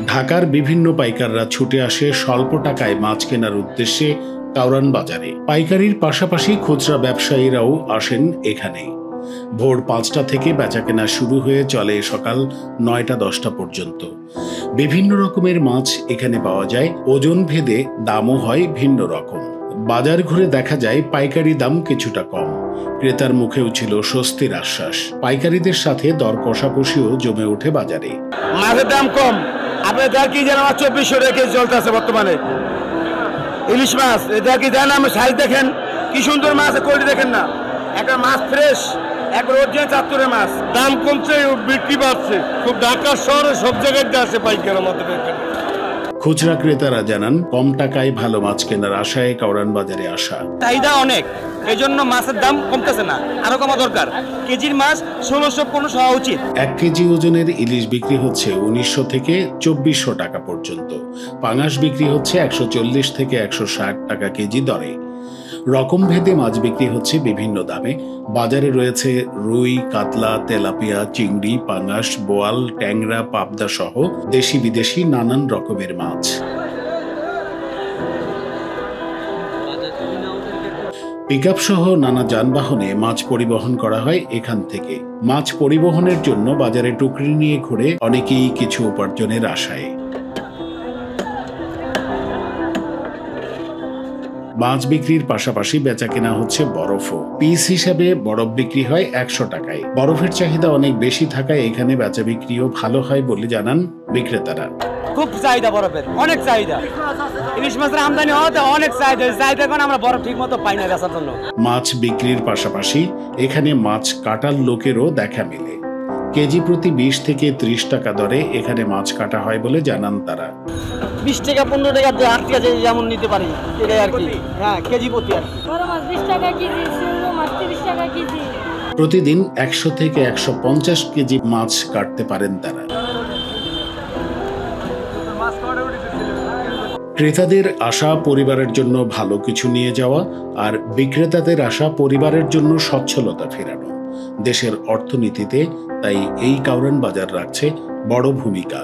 ঢাকার বিভিন্ন পাইকাররা ছুটে আসে স্বল্প টাকায় মাছ কেনার উদ্দেশ্যে কাউরান বাজারে। পাইকারির পাশাপাশি খুচরা ব্যবসায়ীরাও আসেন এখানে। ভোর ৫টা থেকে বেচাকেনা শুরু হয়ে চলে সকাল ৯টা-১০টা পর্যন্ত। বিভিন্ন রকমের মাছ এখানে পাওয়া যায়, ওজন ভেদে দামও হয় ভিন্ন রকম। বাজার ঘুরে দেখা যায় পাইকারি দাম কিছুটা কম। ক্রেতার মুখেও ছিল স্বস্তির আশ্বাস। পাইকারিদের সাথে দর কষাকষিও জমে ওঠে বাজারে। মাছের দাম কম, আপনার কি যেন ২৪০০ টাকা কেজি চলতেছে বর্তমানে। ইলিশ মাছ এটা কি জানেন, আমি সাইজ দেখেন কি সুন্দর মাছ, কোয়ালিটি দেখেন না, একটা মাছ ফ্রেশ, একবার অরিজিনাল চাঁদপুরের মাছ। দাম কমছে, বিক্রি বাড়ছে খুব। ঢাকা শহরে সব জায়গায় আসে পাইকার আমাদের। খুচরা ক্রেতারা জানান কম টাকায় ভালো মাছ কেনার আশায় কাউরান বাজারে আসা। চাহিদা অনেক, এই জন্য মাছের দাম কমতেছে না, আরো কমা দরকার। কেজির মাছ ১৬০০-১৫০০ হওয়া উচিত। ১ কেজি ওজনের ইলিশ বিক্রি হচ্ছে ১৯০০ থেকে ২৪০০ টাকা পর্যন্ত। পাঙাশ বিক্রি হচ্ছে ১৪০ থেকে ১৬০ টাকা কেজি দরে। রকম ভেদে মাছ বিক্রি হচ্ছে বিভিন্ন দামে। বাজারে রয়েছে রুই, কাতলা, তেলাপিয়া, চিংড়ি, পাঙাশ, বোয়াল, ট্যাংরা, পাবদা সহ দেশি বিদেশি নানান রকমের মাছ। পিকআপ সহ নানা যানবাহনে মাছ পরিবহন করা হয় এখান থেকে। মাছ পরিবহনের জন্য বাজারে টুকরি নিয়ে ঘুরে অনেকেই কিছু উপার্জনের আশায়। মাছ বিক্রির পাশাপাশি বেচা কেনা হচ্ছে বরফও। পিস হিসাবে বরফ বিক্রি হয় ১০০ টাকায়। বরফের চাহিদা অনেক বেশি থাকায় এখানে বেচা বিক্রিও ভালো হয় বলে জানান বিক্রেতারা। খুব চাহিদা বরফের, অনেক চাহিদা। ইলিশ মাছের আমদানি হওয়াতে অনেক চাহিদা, কারণে আমরা বরফ ঠিক মতো পাই না বেচার জন্য। মাছ বিক্রির পাশাপাশি এখানে মাছ কাটার লোকেরও দেখা মেলে। কেজি প্রতি ২০ থেকে ৩০ টাকা দরে এখানে মাছ কাটা হয় বলে জানান তারা। ২০ টাকা ১৫ টাকা ৮ টাকা যেমন নিতে পারি এটাই আর কি। হ্যাঁ, কেজি প্রতি আর বড় মাছ ২০ টাকা কেজি, ছোট মাছ ৩০ টাকা কেজি। প্রতিদিন ১০০ থেকে ১৫০ কেজি মাছ কাটতে পারেন তারা। ক্রেতাদের আশা পরিবারের জন্য ভালো কিছু নিয়ে যাওয়া, আর বিক্রেতাদের আশা পরিবারের জন্য সচ্ছলতা ফেরানো। দেশের অর্থনীতিতে তাই এই কাউরান বাজার রাখছে বড় ভূমিকা।